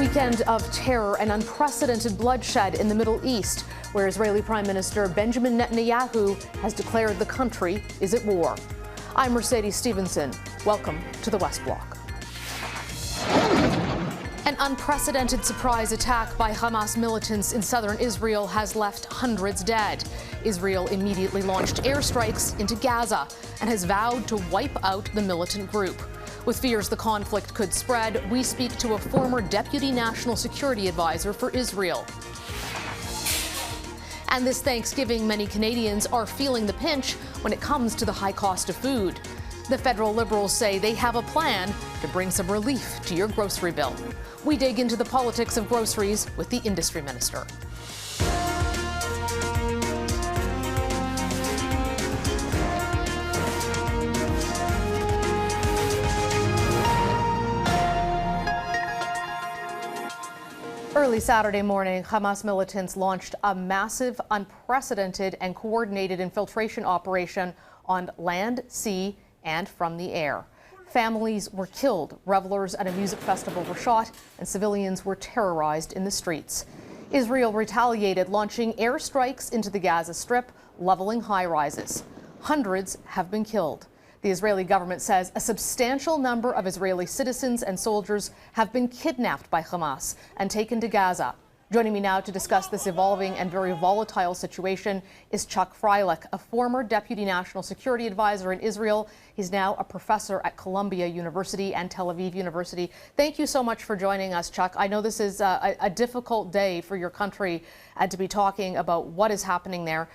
weekend of terror and unprecedented bloodshed in the Middle East, where Israeli Prime Minister Benjamin Netanyahu has declared the country is at war. I'm Mercedes Stephenson. Welcome to the West Block. An unprecedented surprise attack by Hamas militants in southern Israel has left hundreds dead. Israel immediately launched airstrikes into Gaza and has vowed to wipe out the militant group. With fears the conflict could spread, we speak to a former Deputy National Security Advisor for Israel. And this Thanksgiving, many Canadians are feeling the pinch when it comes to the high cost of food. The federal Liberals say they have a plan to bring some relief to your grocery bill. We dig into the politics of groceries with the industry minister. Early Saturday morning, Hamas militants launched a massive, unprecedented, and coordinated infiltration operation on land, sea, and from the air. Families were killed, revelers at a music festival were shot, and civilians were terrorized in the streets. Israel retaliated, launching airstrikes into the Gaza Strip, leveling high-rises. Hundreds have been killed. The Israeli government says a substantial number of Israeli citizens and soldiers have been kidnapped by Hamas and taken to Gaza. Joining me now to discuss this evolving and very volatile situation is Chuck Freilich, a former Deputy National Security Advisor in Israel. He's now a professor at Columbia University and Tel Aviv University. Thank you so much for joining us, Chuck. I know this is a difficult day for your country to be talking about what is happening there.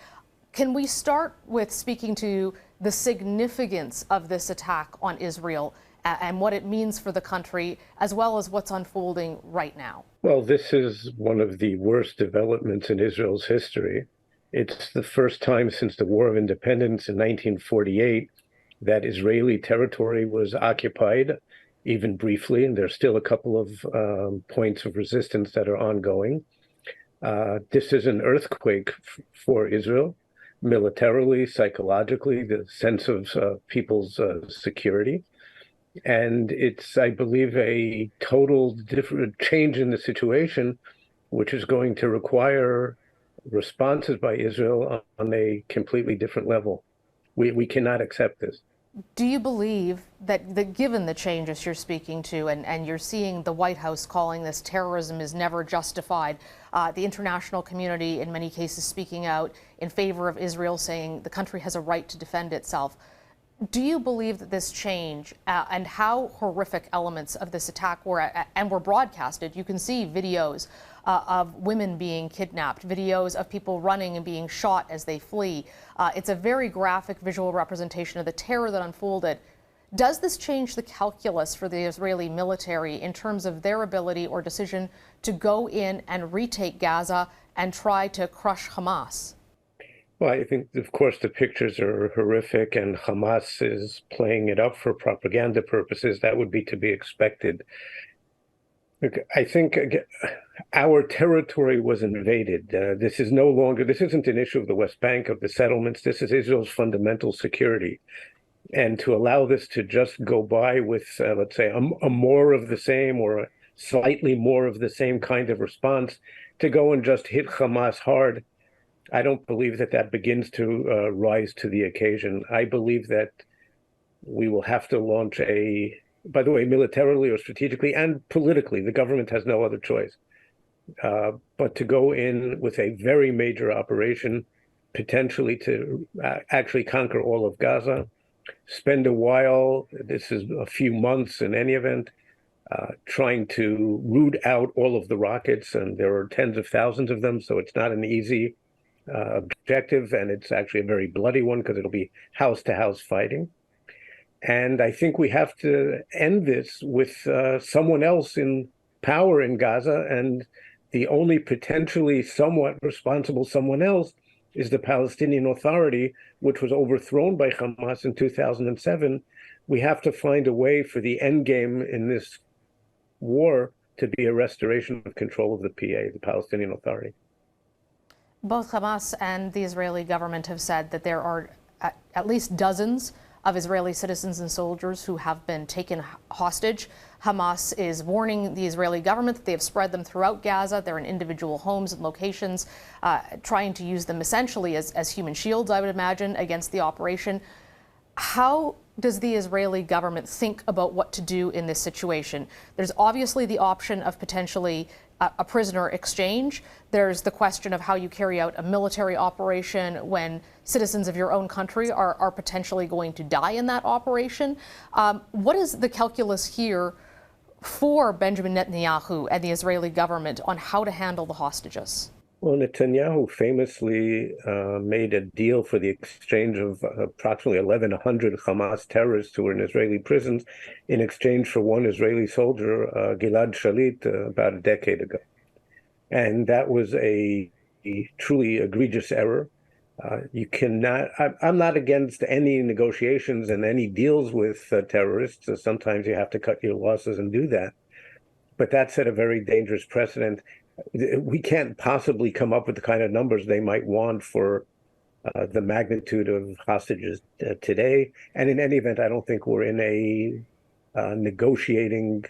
Can we start with speaking to the significance of this attack on Israel and what it means for the country, as well as what's unfolding right now? Well, this is one of the worst developments in Israel's history. It's the first time since the War of Independence in 1948 that Israeli territory was occupied, even briefly, and there's still a couple of points of resistance that are ongoing. This is an earthquake for Israel, militarily, psychologically, the sense of people's security. And it's, I believe, a total different change in the situation, which is going to require responses by Israel on a completely different level. We cannot accept this. Do you believe that given the changes you're speaking to, and you're seeing the White House calling this terrorism is never justified, the international community in many cases speaking out in favor of Israel, saying the country has a right to defend itself, do you believe that this change and how horrific elements of this attack were broadcasted? You can see videos of women being kidnapped, videos of people running and being shot as they flee. It's a very graphic visual representation of the terror that unfolded. Does this change the calculus for the Israeli military in terms of their ability or decision to go in and retake Gaza and try to crush Hamas? Well, I think, of course, the pictures are horrific, and Hamas is playing it up for propaganda purposes. That would be to be expected. Look, I think our territory was invaded. This isn't an issue of the West Bank, of the settlements. This is Israel's fundamental security. And to allow this to just go by with, let's say, a more of the same or a slightly more of the same kind of response, to go and just hit Hamas hard, I don't believe that begins to rise to the occasion. I believe that we will have to launch by the way, militarily or strategically and politically, the government has no other choice, but to go in with a very major operation, potentially to actually conquer all of Gaza, spend a while, this is a few months in any event, trying to root out all of the rockets, and there are tens of thousands of them, so it's not an easy objective, and it's actually a very bloody one because it'll be house-to-house fighting. And I think we have to end this with someone else in power in Gaza, and the only potentially somewhat responsible someone else is the Palestinian Authority, which was overthrown by Hamas in 2007. We have to find a way for the end game in this war to be a restoration of control of the PA, the Palestinian Authority. Both Hamas and the Israeli government have said that there are at least dozens of Israeli citizens and soldiers who have been taken hostage. Hamas is warning the Israeli government that they have spread them throughout Gaza. They're in individual homes and locations, trying to use them essentially as human shields, I would imagine, against the operation. How does the Israeli government think about what to do in this situation? There's obviously the option of potentially a prisoner exchange. There's the question of how you carry out a military operation when citizens of your own country are potentially going to die in that operation. What is the calculus here for Benjamin Netanyahu and the Israeli government on how to handle the hostages? Well, Netanyahu famously made a deal for the exchange of approximately 1,100 Hamas terrorists who were in Israeli prisons in exchange for one Israeli soldier, Gilad Shalit, about a decade ago. And that was a truly egregious error. You cannot, I'm not against any negotiations and any deals with terrorists. So sometimes you have to cut your losses and do that. But that set a very dangerous precedent. We can't possibly come up with the kind of numbers they might want for the magnitude of hostages today. And in any event, I don't think we're in a negotiating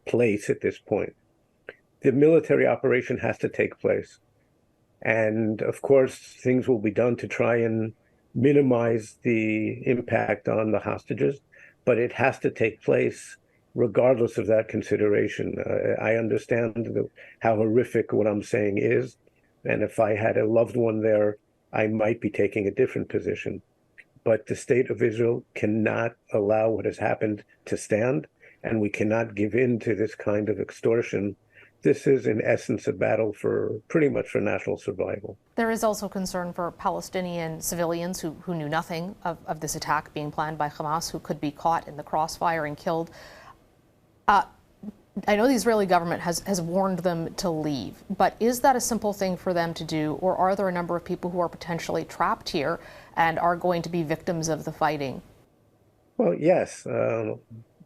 place at this point. The military operation has to take place. And of course, things will be done to try and minimize the impact on the hostages, but it has to take place regardless of that consideration. I understand how horrific what I'm saying is, and if I had a loved one there, I might be taking a different position. But the state of Israel cannot allow what has happened to stand, and we cannot give in to this kind of extortion. This is, in essence, a battle for pretty much for national survival. There is also concern for Palestinian civilians who knew nothing of this attack being planned by Hamas, who could be caught in the crossfire and killed. I know the Israeli government has warned them to leave, but is that a simple thing for them to do, or are there a number of people who are potentially trapped here and are going to be victims of the fighting? Well, yes.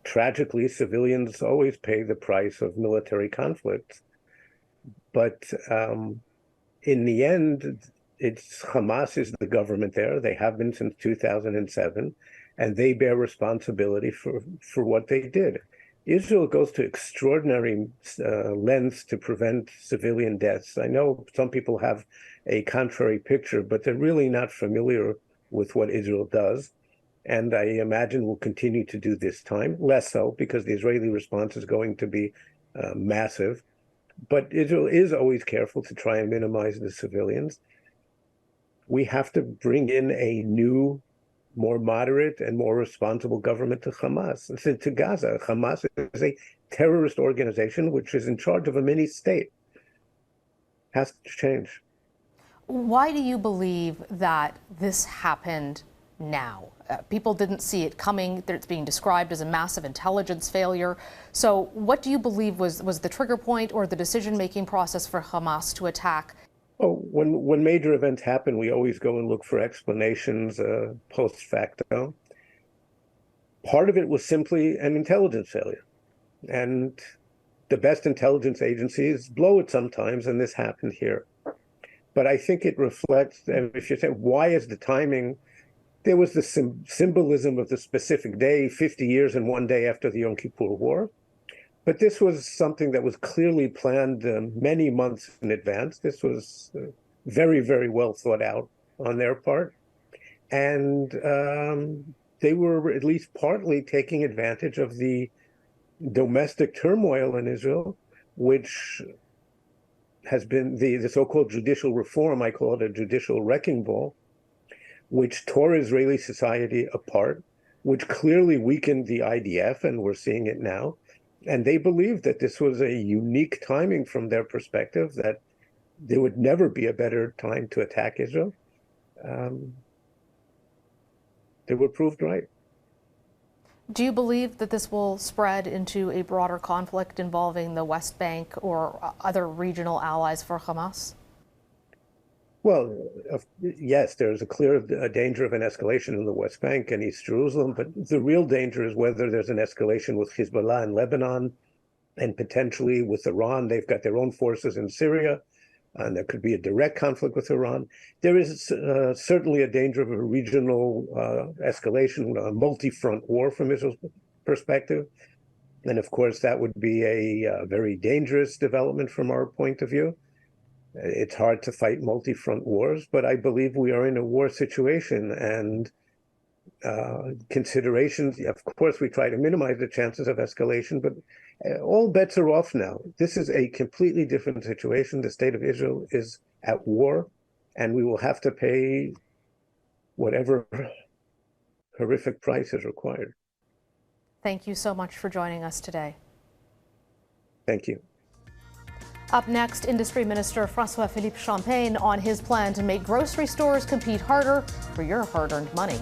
Tragically, civilians always pay the price of military conflicts. But in the end, it's Hamas is the government there. They have been since 2007, and they bear responsibility for what they did. Israel goes to extraordinary lengths to prevent civilian deaths. I know some people have a contrary picture, but they're really not familiar with what Israel does. And I imagine will continue to do this time, less so because the Israeli response is going to be massive. But Israel is always careful to try and minimize the civilians. We have to bring in a new, more moderate and more responsible government to Hamas, to Gaza. Hamas is a terrorist organization which is in charge of a mini state. Has to change. Why do you believe that this happened now? People didn't see it coming. It's being described as a massive intelligence failure. So what do you believe was the trigger point or the decision-making process for Hamas to attack? Oh, when major events happen, we always go and look for explanations post facto. Part of it was simply an intelligence failure. And the best intelligence agencies blow it sometimes, and this happened here. But I think it reflects, and if you say, why is the timing? There was the symbolism of the specific day, 50 years and one day after the Yom Kippur War. But this was something that was clearly planned many months in advance. This was very, very well thought out on their part. And they were at least partly taking advantage of the domestic turmoil in Israel, which has been the so-called judicial reform. I call it a judicial wrecking ball, which tore Israeli society apart, which clearly weakened the IDF, and we're seeing it now. And they believed that this was a unique timing from their perspective, that there would never be a better time to attack Israel. They were proved right. Do you believe that this will spread into a broader conflict involving the West Bank or other regional allies for Hamas? Well, yes, there's a clear danger of an escalation in the West Bank and East Jerusalem, but the real danger is whether there's an escalation with Hezbollah in Lebanon and potentially with Iran. They've got their own forces in Syria. and there could be a direct conflict with Iran. There is certainly a danger of a regional escalation, a multi-front war from Israel's perspective. And of course, that would be a very dangerous development from our point of view. It's hard to fight multi-front wars, but I believe we are in a war situation, and considerations, of course, we try to minimize the chances of escalation, but all bets are off now. This is a completely different situation. The state of Israel is at war, and we will have to pay whatever horrific price is required. Thank you so much for joining us today. Thank you. Up next, Industry Minister François-Philippe Champagne on his plan to make grocery stores compete harder for your hard-earned money.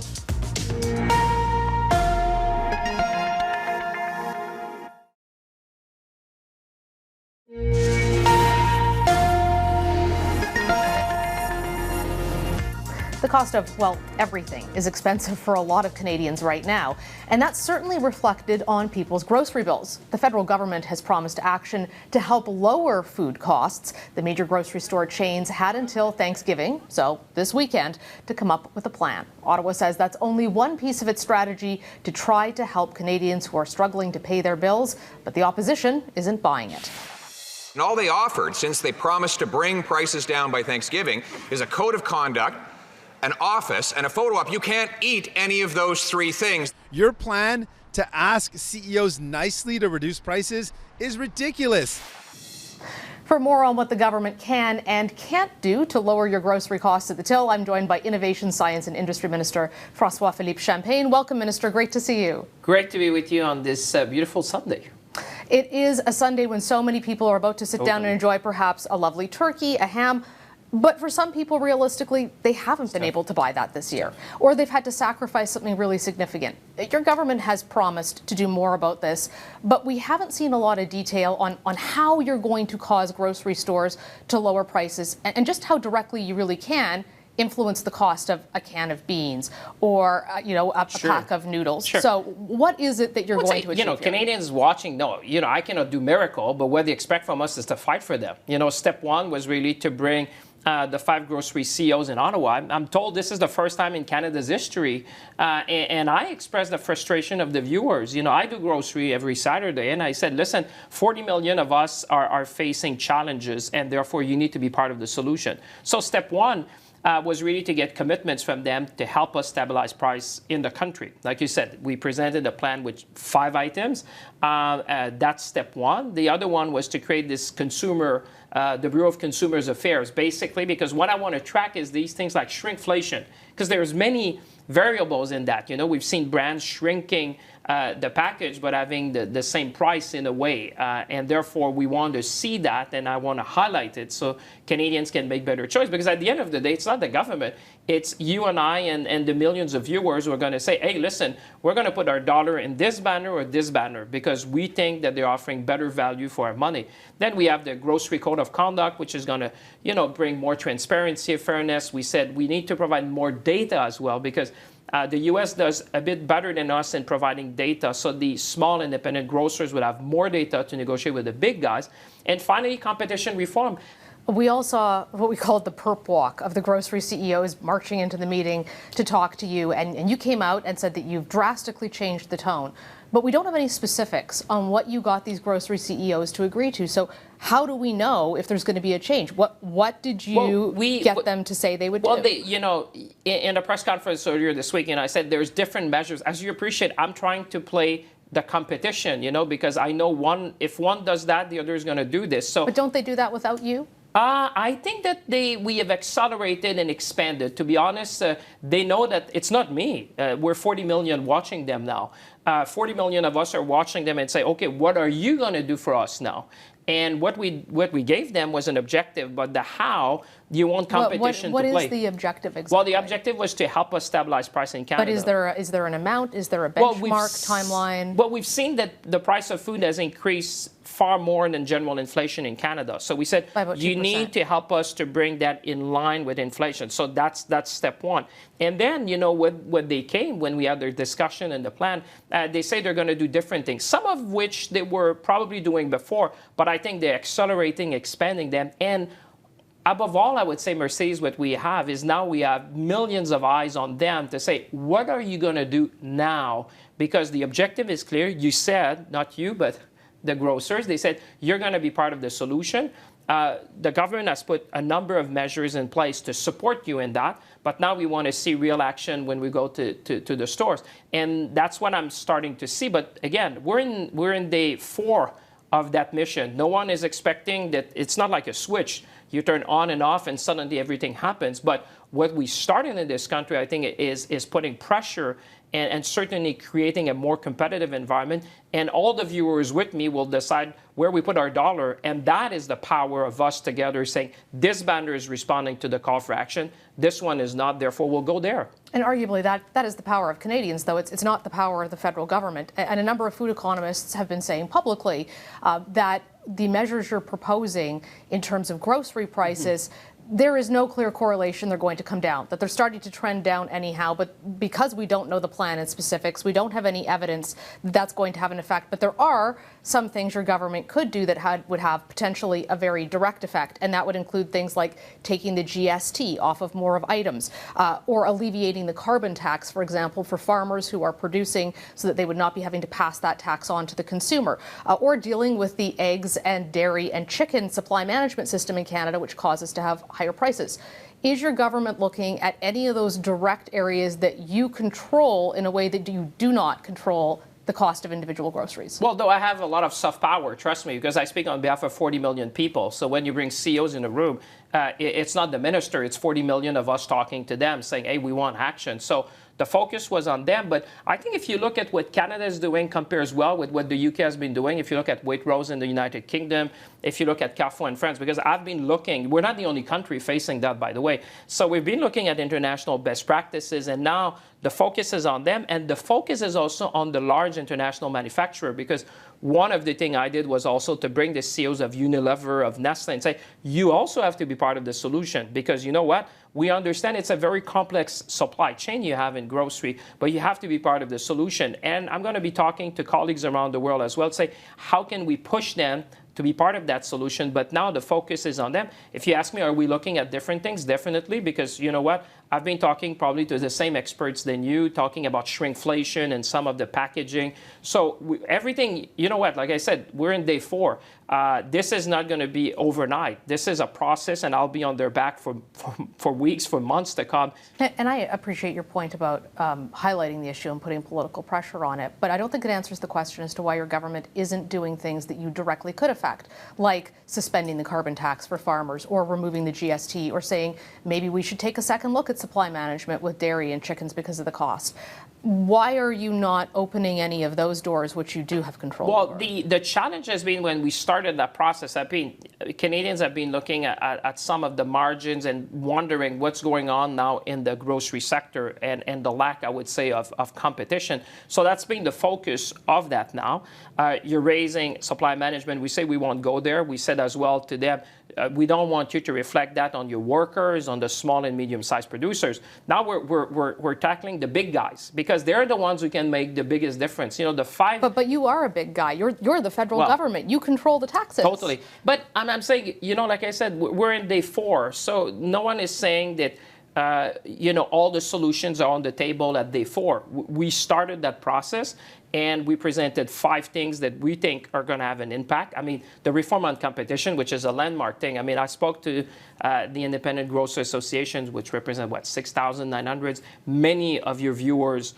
The cost of, well, everything is expensive for a lot of Canadians right now, and that's certainly reflected on people's grocery bills. The federal government has promised action to help lower food costs. The major grocery store chains had until Thanksgiving, so this weekend, to come up with a plan. Ottawa says that's only one piece of its strategy to try to help Canadians who are struggling to pay their bills, but the opposition isn't buying it. And all they offered, since they promised to bring prices down by Thanksgiving, is a code of conduct, an office, and a photo op. You can't eat any of those three things. Your plan to ask CEOs nicely to reduce prices is ridiculous. For more on what the government can and can't do to lower your grocery costs at the till, I'm joined by Innovation, Science and Industry Minister François-Philippe Champagne. Welcome, Minister. Great to see you. Great to be with you on this beautiful Sunday. It is a Sunday when so many people are about to sit down and enjoy perhaps a lovely turkey, a ham. But for some people, realistically, they haven't been able to buy that this year, or they've had to sacrifice something really significant. Your government has promised to do more about this, but we haven't seen a lot of detail on how you're going to cause grocery stores to lower prices and just how directly you really can influence the cost of a can of beans or a pack of noodles. Sure. So what is it that you're going to achieve? Canadians watching, I cannot do miracle, but what they expect from us is to fight for them. Step one was really to bring the 5 grocery CEOs in Ottawa. I'm told this is the first time in Canada's history, and I expressed the frustration of the viewers. I do grocery every Saturday, and I said, listen, 40 million of us are facing challenges, and therefore you need to be part of the solution. So step one was really to get commitments from them to help us stabilize price in the country. Like you said, we presented a plan with 5 items. That's step one. The other one was to create this the Bureau of Consumers Affairs, basically, because what I want to track is these things like shrinkflation, because there's many variables in that. We've seen brands shrinking the package but having the same price in a way, and therefore we want to see that, and I want to highlight it so Canadians can make better choice, because at the end of the day, it's not the government, it's you and I and the millions of viewers who are going to say, hey, listen, we're going to put our dollar in this banner or this banner because we think that they're offering better value for our money. Then we have the grocery code of conduct, which is going to bring more transparency and fairness. We said we need to provide more data as well, because the U.S. does a bit better than us in providing data, so the small independent grocers would have more data to negotiate with the big guys. And finally, competition reform. We all saw what we called the perp walk of the grocery CEOs marching into the meeting to talk to you, and you came out and said that you've drastically changed the tone. But we don't have any specifics on what you got these grocery CEOs to agree to. So how do we know if there's going to be a change? What did you get them to say they would do? Well, in a press conference earlier this week, I said there's different measures. As you appreciate, I'm trying to play the competition, because I know if one does that, the other is going to do this. So, but don't they do that without you? I think that we have accelerated and expanded. To be honest, they know that it's not me. We're 40 million watching them now. 40 million of us are watching them and say, okay, what are you going to do for us now? And what we gave them was an objective, but the how you want competition to play. What is the objective exactly? Well, the objective was to help us stabilize price in Canada. But is there an amount? Is there a benchmark timeline? Well, we've seen that the price of food has increased far more than general inflation in Canada. So we said you need to help us to bring that in line with inflation. So that's step one. And then, when they came, when we had their discussion and the plan, they say they're going to do different things, some of which they were probably doing before, but I think they're accelerating, expanding them. And above all, I would say, Mercedes, what we have is now we have millions of eyes on them to say, what are you going to do now? Because the objective is clear. You said, not you, but the grocers, they said, you're going to be part of the solution. The government has put a number of measures in place to support you in that, but now we want to see real action when we go to the stores. And that's what I'm starting to see. But again, we're in day 4 of that mission. No one is expecting that. It's not like a switch. You turn on and off and suddenly everything happens. But what we started in this country, I think, is putting pressure and certainly creating a more competitive environment. And all the viewers with me will decide where we put our dollar. And that is the power of us together saying, this banner is responding to the call for action. This one is not, therefore we'll go there. And arguably that is the power of Canadians, though. It's not the power of the federal government. And a number of food economists have been saying publicly that the measures you're proposing in terms of grocery prices, there is no clear correlation they're going to come down, that they're starting to trend down anyhow. But because we don't know the plan in specifics, we don't have any evidence that that's going to have an effect. But there are some things your government could do that would have potentially a very direct effect. And that would include things like taking the GST off of more of items or alleviating the carbon tax, for example, for farmers who are producing so that they would not be having to pass that tax on to the consumer, or dealing with the eggs and dairy and chicken supply management system in Canada, which causes to have higher prices. Is your government looking at any of those direct areas that you control in a way that you do not control the cost of individual groceries? Well, though I have a lot of soft power, trust me, because I speak on behalf of 40 million people. So when you bring CEOs in a room, it's not the minister, it's 40 million of us talking to them saying, hey, we want action. So the focus was on them. But I think if you look at what Canada is doing compares well with what the UK has been doing. If you look at Waitrose in the United Kingdom, if you look at Carrefour in France, because I've been looking, we're not the only country facing that, by the way. So we've been looking at international best practices, and now the focus is on them. And the focus is also on the large international manufacturer, because one of the things I did was also to bring the CEOs of Unilever, of Nestle, and say, you also have to be part of the solution, because you know what? We understand it's a very complex supply chain you have in grocery, but you have to be part of the solution. And I'm going to be talking to colleagues around the world as well to say, how can we push them to be part of that solution? But now the focus is on them. If you ask me, are we looking at different things? Definitely, because you know what? I've been talking probably to the same experts than you, talking about shrinkflation and some of the packaging. So everything, you know what, like I said, we're in day 4. This is not going to be overnight. This is a process, and I'll be on their back for weeks, for months to come. And I appreciate your point about highlighting the issue and putting political pressure on it, but I don't think it answers the question as to why your government isn't doing things that you directly could affect, like suspending the carbon tax for farmers or removing the GST, or saying maybe we should take a second look at supply management with dairy and chickens because of the cost. Why are you not opening any of those doors which you do have control over? Well, the challenge has been when we started that process, Canadians have been looking at some of the margins and wondering what's going on now in the grocery sector and the lack, I would say, of competition. So that's been the focus of that now. You're raising supply management. We say we won't go there. We said as well to them, we don't want you to reflect that on your workers, on the small and medium-sized producers. Now we're tackling the big guys, because they're the ones who can make the biggest difference. You know, the 5. But you are a big guy. You're the federal government. You control the taxes. Totally. But I'm saying, you know, like I said, we're in day 4, so no one is saying that you know, all the solutions are on the table at day 4. We started that process, and we presented 5 things that we think are going to have an impact. I mean, the reform on competition, which is a landmark thing. I mean, I spoke to the Independent Grocer Associations, which represent, 6,900. Many of your viewers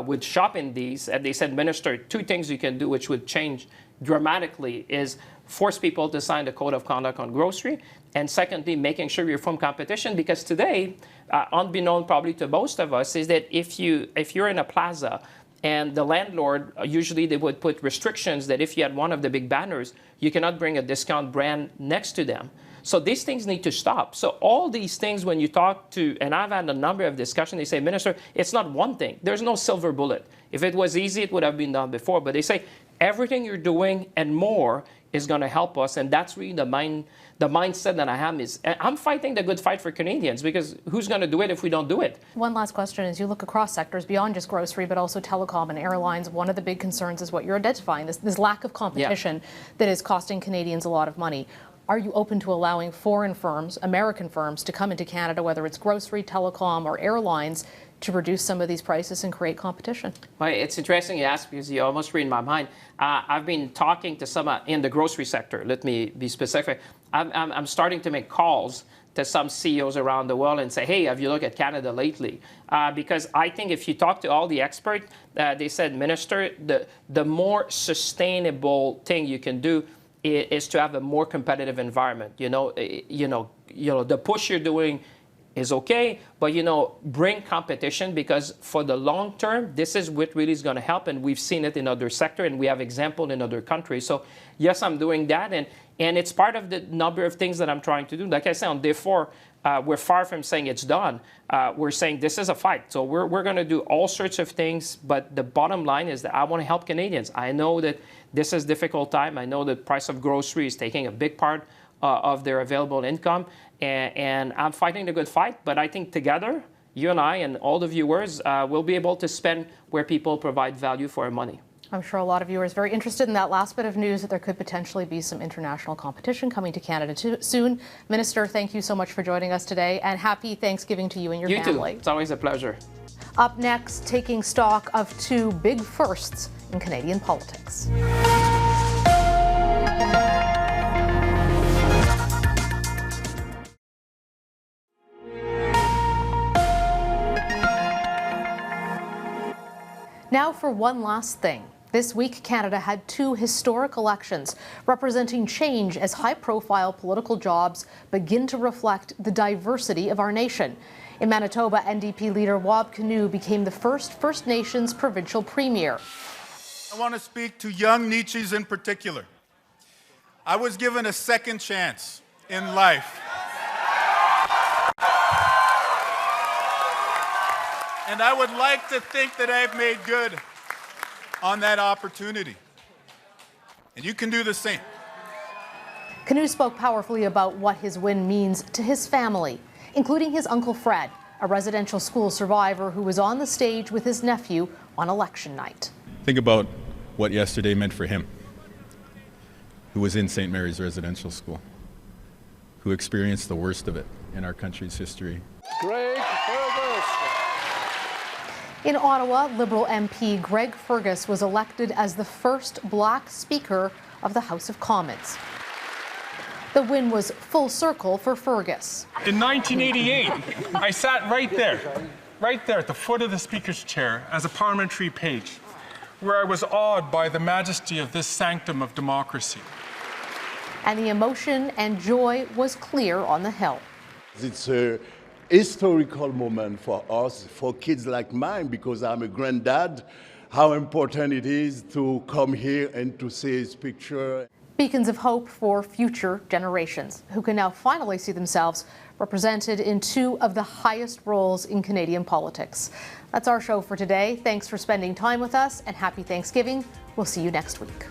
would shop in these, and they said, Minister, 2 things you can do which would change dramatically is force people to sign the code of conduct on grocery, and secondly, making sure you're from competition, because today, unbeknown probably to most of us, is that if you're in a plaza and the landlord, usually they would put restrictions that if you had one of the big banners, you cannot bring a discount brand next to them. So these things need to stop. So all these things, when you talk to, and I've had a number of discussions, they say, Minister, it's not one thing. There's no silver bullet. If it was easy, it would have been done before. But they say, everything you're doing and more is going to help us. And that's really the mindset that I have is, I'm fighting the good fight for Canadians, because who's going to do it if we don't do it? One last question is, you look across sectors beyond just grocery, but also telecom and airlines. One of the big concerns is what you're identifying, this lack of competition that is costing Canadians a lot of money. Are you open to allowing foreign firms, American firms, to come into Canada, whether it's grocery, telecom, or airlines, to reduce some of these prices and create competition? Well, it's interesting you ask because you almost read my mind. I've been talking to some in the grocery sector. Let me be specific. I'm starting to make calls to some CEOs around the world and say, hey, have you looked at Canada lately? Because I think if you talk to all the experts, they said, Minister, the more sustainable thing you can do is to have a more competitive environment. The push you're doing is okay, but bring competition, because for the long term, this is what really is going to help, and we've seen it in other sectors, and we have examples in other countries. So yes, I'm doing that, and it's part of the number of things that I'm trying to do. Like I said, on day 4, we're far from saying it's done. We're saying this is a fight. So we're going to do all sorts of things, but the bottom line is that I want to help Canadians. I know that this is a difficult time. I know the price of groceries is taking a big part of their available income, and I'm fighting the good fight. But I think together, you and I and all the viewers will be able to spend where people provide value for our money. I'm sure a lot of viewers are very interested in that last bit of news, that there could potentially be some international competition coming to Canada soon. Minister, thank you so much for joining us today, and happy Thanksgiving to you and your family. You too. It's always a pleasure. Up next, taking stock of 2 big firsts in Canadian politics. Now for one last thing. This week, Canada had 2 historic elections, representing change as high-profile political jobs begin to reflect the diversity of our nation. In Manitoba, NDP leader Wab Kinew became the first First Nations provincial premier. I want to speak to young Nietzsche's in particular. I was given a second chance in life. And I would like to think that I've made good on that opportunity. And you can do the same. Kinew spoke powerfully about what his win means to his family, including his Uncle Fred, a residential school survivor who was on the stage with his nephew on election night. Think about what yesterday meant for him, who was in St. Mary's Residential School, who experienced the worst of it in our country's history. Greg Fergus. In Ottawa, Liberal MP Greg Fergus was elected as the first Black Speaker of the House of Commons. The win was full circle for Fergus. In 1988, I sat right there at the foot of the Speaker's chair as a parliamentary page, where I was awed by the majesty of this sanctum of democracy. And the emotion and joy was clear on the Hill. It's a historical moment for us, for kids like mine, because I'm a granddad, how important it is to come here and to see his picture. Beacons of hope for future generations, who can now finally see themselves represented in 2 of the highest roles in Canadian politics. That's our show for today. Thanks for spending time with us, and happy Thanksgiving. We'll see you next week.